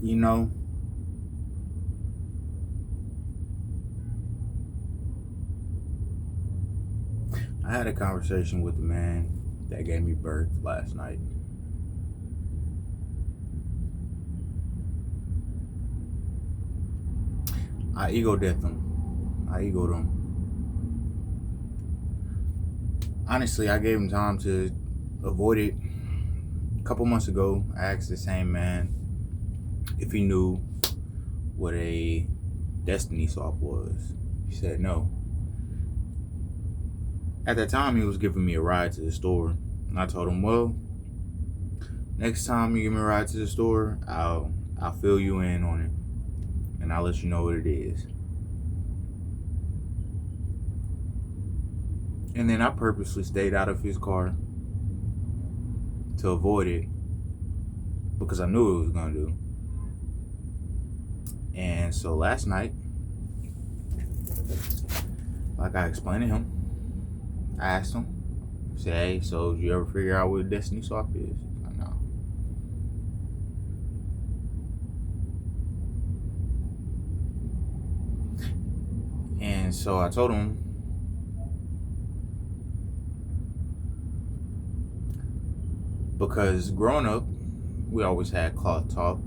You know, I had a conversation with the man that gave me birth last night. I ego deathed him. I egoed him. Honestly, I gave him time to avoid it. A couple months ago, I asked the same man if he knew what a destiny swap was. He said no. At that time, he was giving me a ride to the store. And I told him, well, next time you give me a ride to the store, I'll fill you in on it. And I'll let you know what it is. And then I purposely stayed out of his car to avoid it because I knew what it was going to do. And so last night, like I explained to him, I asked him, I said, hey, so did you ever figure out what a destiny swap is? He's like, no. And so I told him, because growing up, we always had cloth talk.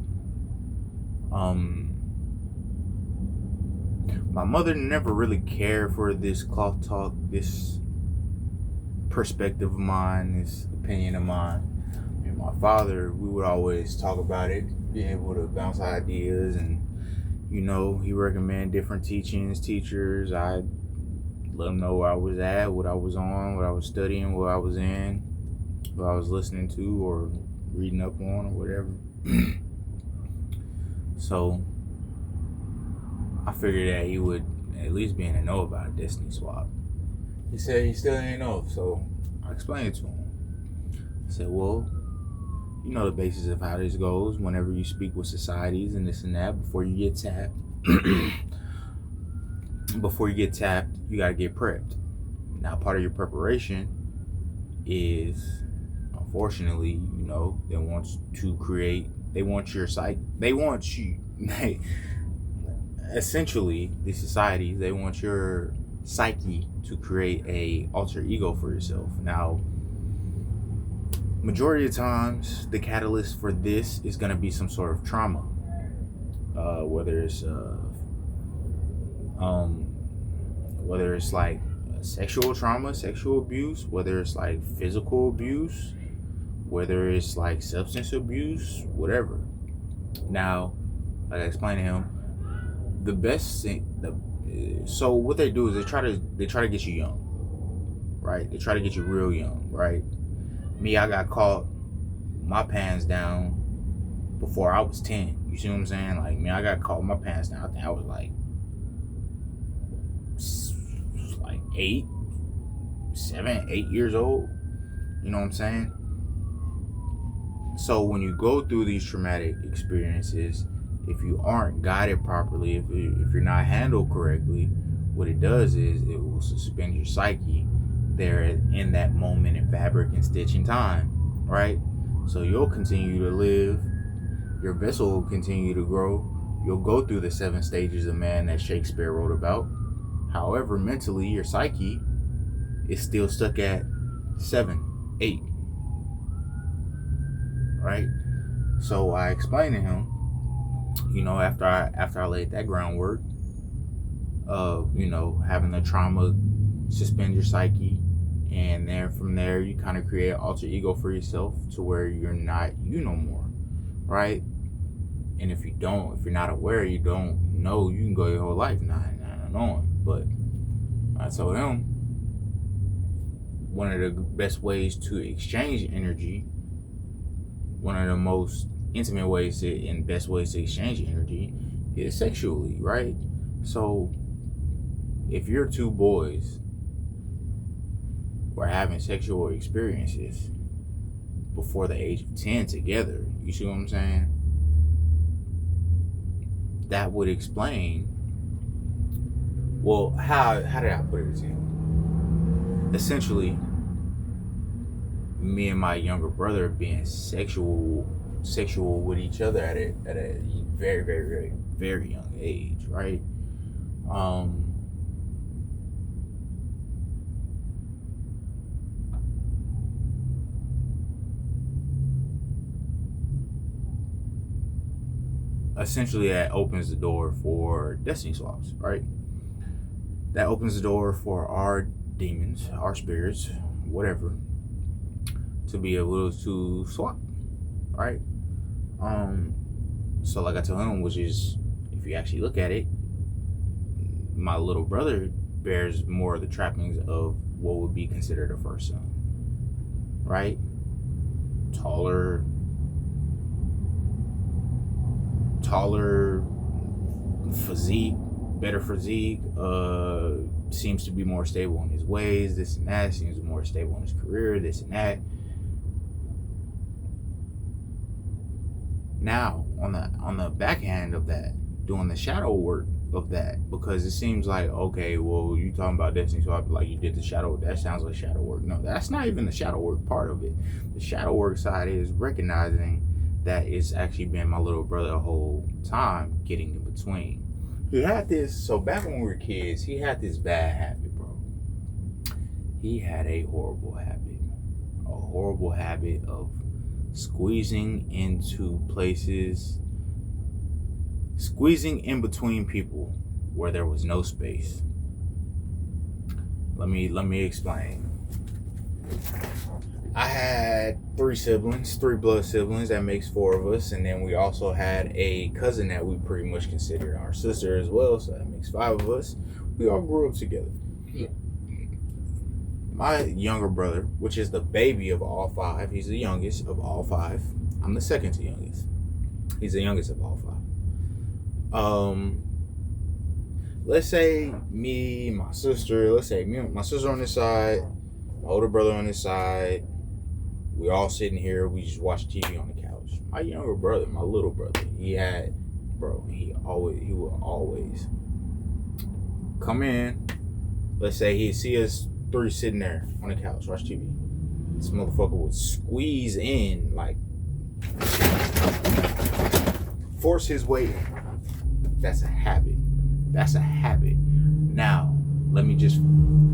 My mother never really cared for this cloth talk, this perspective of mine, this opinion of mine. And my father, we would always talk about it, be able to bounce ideas, and he recommend different teachers. I let him know where I was at, what I was on, what I was studying, what I was in, what I was listening to or reading up on or whatever. So I figured that he would at least be in the know about a destiny swap. He said he still didn't know, so I explained it to him. I said, well, you know the basis of how this goes. Whenever you speak with societies and this and that, before you get tapped, you gotta get prepped. Now, part of your preparation is, unfortunately, they want your psyche. They want you. Essentially, the societies, they want your psyche to create a alter ego for yourself. Now, majority of times, the catalyst for this is going to be some sort of trauma, whether it's like sexual trauma, sexual abuse, whether it's like physical abuse, whether it's like substance abuse, whatever. Now, like I explained to him, the best thing, so what they do is they try to get you young, right? They try to get you real young, right? Me, I got caught my pants down before I was 10. You see what I'm saying? Like, me, I got caught my pants down. I think I was like 8 years old. You know what I'm saying? So when you go through these traumatic experiences, if you aren't guided properly, if you're not handled correctly, what it does is it will suspend your psyche there in that moment in fabric and stitch in time, right? So you'll continue to live, your vessel will continue to grow, you'll go through the 7 stages of man that Shakespeare wrote about. However, mentally, your psyche is still stuck at 7, 8, right? So I explained to him, after I laid that groundwork of, having the trauma suspend your psyche, and then from there you kind of create an alter ego for yourself to where you're not you no more, right? And if you're not aware, you don't know, you can go your whole life not knowing. But I told him one of the best ways to exchange energy, one of the most intimate ways and best ways to exchange energy is sexually, right? So if your 2 boys were having sexual experiences before the age of 10 together, you see what I'm saying? That would explain, well, how did I put it to you? Essentially, me and my younger brother being sexual sexual with each other at a very, very, very, very young age, right? Essentially, that opens the door for destiny swaps, right? That opens the door for our demons, our spirits, whatever, to be able to swap, right? So like I told him, which is, if you actually look at it, my little brother bears more of the trappings of what would be considered a first son, right? Taller, physique, better physique, seems to be more stable in his ways, this and that, seems more stable in his career, this and that. Now, on the backhand of that, doing the shadow work of that, because it seems like, okay, well, you talking about destiny swap, like you did the shadow, that sounds like shadow work. No, that's not even the shadow work part of it. The shadow work side is recognizing that it's actually been my little brother the whole time, getting in between. He had this, so back when we were kids, he had this bad habit, bro. He had a horrible habit of squeezing into places, squeezing in between people where there was no space. Let me explain. I had three blood siblings. That makes 4 of us, and then we also had a cousin that we pretty much considered our sister as well, so that makes 5 of us. We all grew up together. My younger brother, which is the baby of all 5, he's the youngest of all 5. I'm the second to youngest. He's the youngest of all 5. Let's say my sister on this side, my older brother on this side. We all sitting here, we just watch TV on the couch. My younger brother, my little brother, he would always come in. Let's say he'd see us 3 sitting there on the couch, watch TV. This motherfucker would squeeze in, like, force his way in. That's a habit. Now, let me just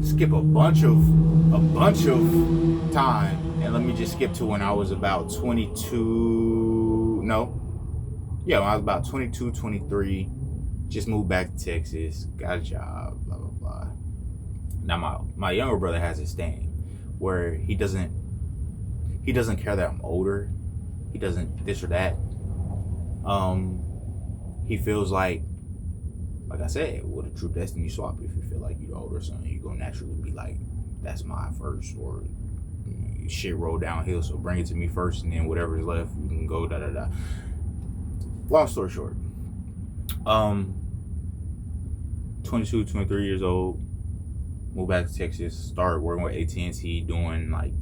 skip a bunch of time, and let me just skip to when I was about 22. When I was about 22, 23. Just moved back to Texas, got a job, blah blah blah. Now my younger brother has this thing where he doesn't care that I'm older. He doesn't this or that. He feels like I said, with a true destiny swap, if you feel like you're the older son, you're gonna naturally be like, that's my first, or shit roll downhill, so bring it to me first, and then whatever's left, you can go da da da. Long story short, 22, 23 years old, moved back to Texas, started working with AT&T, doing like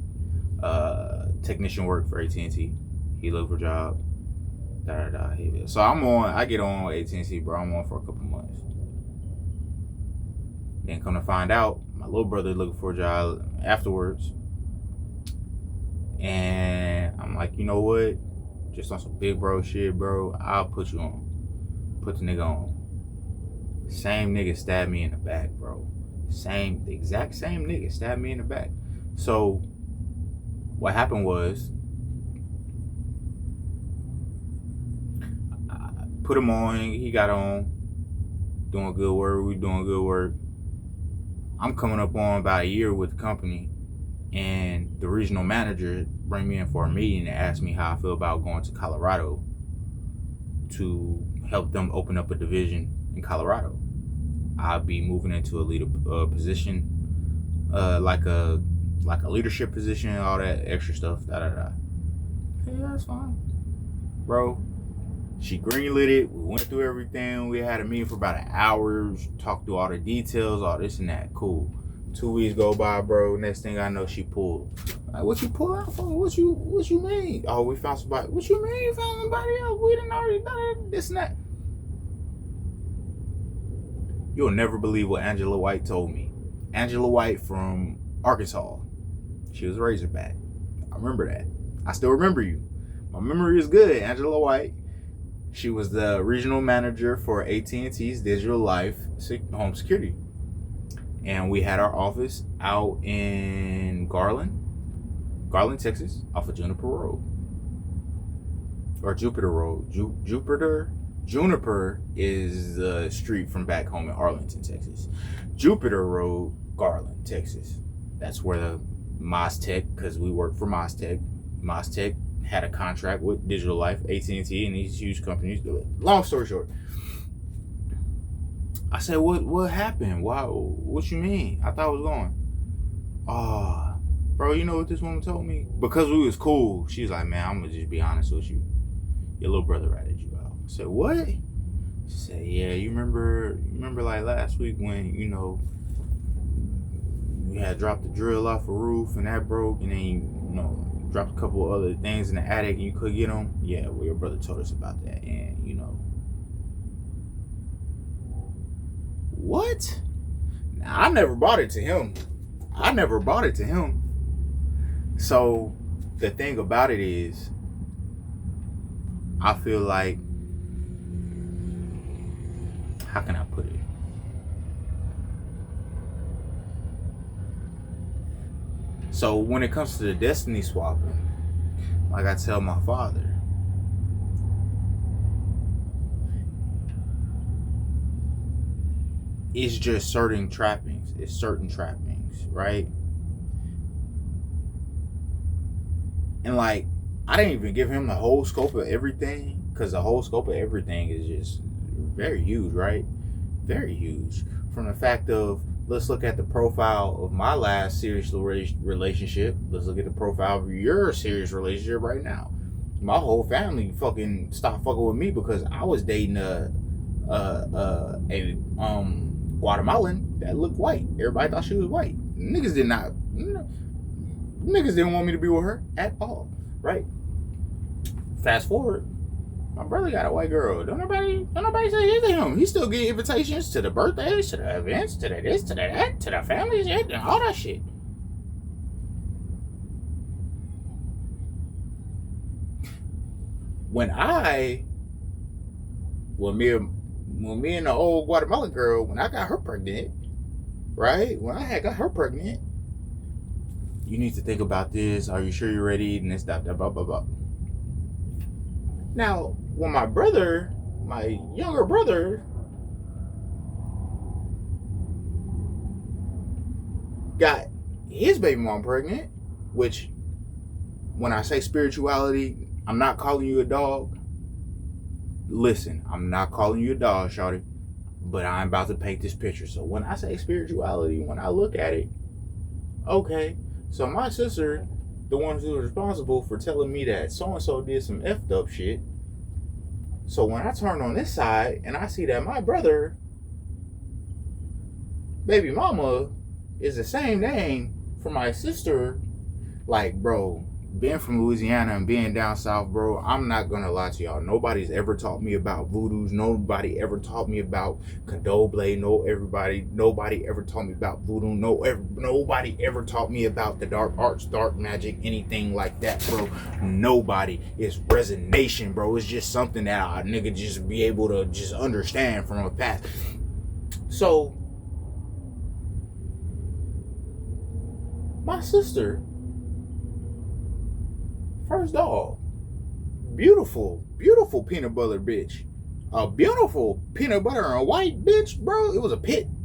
technician work for AT&T. He looked for a job. Da, da, da. So I get on AT&T, bro. I'm on for a couple months. Then come to find out, my little brother looking for a job afterwards. And I'm like, you know what? Just on some big bro shit, bro. I'll put you on. Put the nigga on. Same nigga stabbed me in the back, bro. The exact same nigga stabbed me in the back. So what happened was, put him on, he got on, doing good work, we doing good work. I'm coming up on about a year with the company, and the regional manager bring me in for a meeting and ask me how I feel about going to Colorado to help them open up a division in Colorado. I'll be moving into a leader position, like a leadership position, all that extra stuff, da da da. Yeah, that's fine, bro. She greenlit it. We went through everything. We had a meeting for about an hour, talked through all the details, all this and that. Cool. 2 weeks go by, bro. Next thing I know, she pulled. Like, what you pull out for? What you mean? Oh, we found somebody. What you mean you found somebody else? We didn't already done this and that. You'll never believe what Angela White told me. Angela White from Arkansas. She was a Razorback. I remember that. I still remember you. My memory is good. Angela White. She was the regional manager for AT&T's Digital Life home security. And we had our office out in Garland, Texas, off of Juniper Road. Or Jupiter Road. Juniper is the street from back home in Arlington, Texas. Jupiter Road, Garland, Texas. That's where the MasTec, because we worked for MasTec. MasTec had a contract with Digital Life, AT&T, and these huge companies. Long story short, I said, what happened? Why? What you mean? I thought I was going. Oh, bro, you know what this woman told me? Because we was cool, she was like, man, I'm going to just be honest with you. Your little brother ratted you out. I said, what? She said, yeah, you remember like last week when, you know, you had dropped the drill off a roof and that broke, and then you know, dropped a couple of other things in the attic and you couldn't get them? Yeah, well, your brother told us about that, and, you know. What? Now, I never bought it to him. So, the thing about it is, I feel like, how can I put it? So when it comes to the destiny swapping, like I tell my father, it's just certain trappings. It's certain trappings, right? And like, I didn't even give him the whole scope of everything, because the whole scope of everything is just very huge, right? Very huge. From the fact of, let's look at the profile of my last serious relationship. Let's look at the profile of your serious relationship right now. My whole family fucking stopped fucking with me because I was dating a Guatemalan that looked white. Everybody thought she was white. Niggas didn't want me to be with her at all, right? Fast forward, my brother got a white girl. Don't nobody say anything to him. He still get invitations to the birthdays, to the events, to the this, to the that, to the families, and all that shit. When me and the old Guatemalan girl, when I got her pregnant, right? When I had got her pregnant, you need to think about this. Are you sure you're ready? And this, that, blah, blah, blah. Now, when my younger brother, got his baby mom pregnant, which, when I say spirituality, I'm not calling you a dog. Listen, I'm not calling you a dog, shawty, but I'm about to paint this picture. So when I say spirituality, when I look at it, okay, so my sister, the one who was responsible for telling me that so-and-so did some effed up shit. So when I turn on this side and I see that my brother, baby mama, is the same name for my sister, like, bro, being from Louisiana and being down south, bro, I'm not gonna lie to y'all. Nobody's ever taught me about voodoos. Nobody ever taught me about Condoble. Nobody ever taught me about voodoo. Nobody ever taught me about the dark arts, dark magic, anything like that, bro. Nobody. It's resonation, bro. It's just something that a nigga just be able to just understand from a past. So, my sister, first dog, beautiful peanut butter bitch. A beautiful peanut butter and white bitch, bro. It was a pit.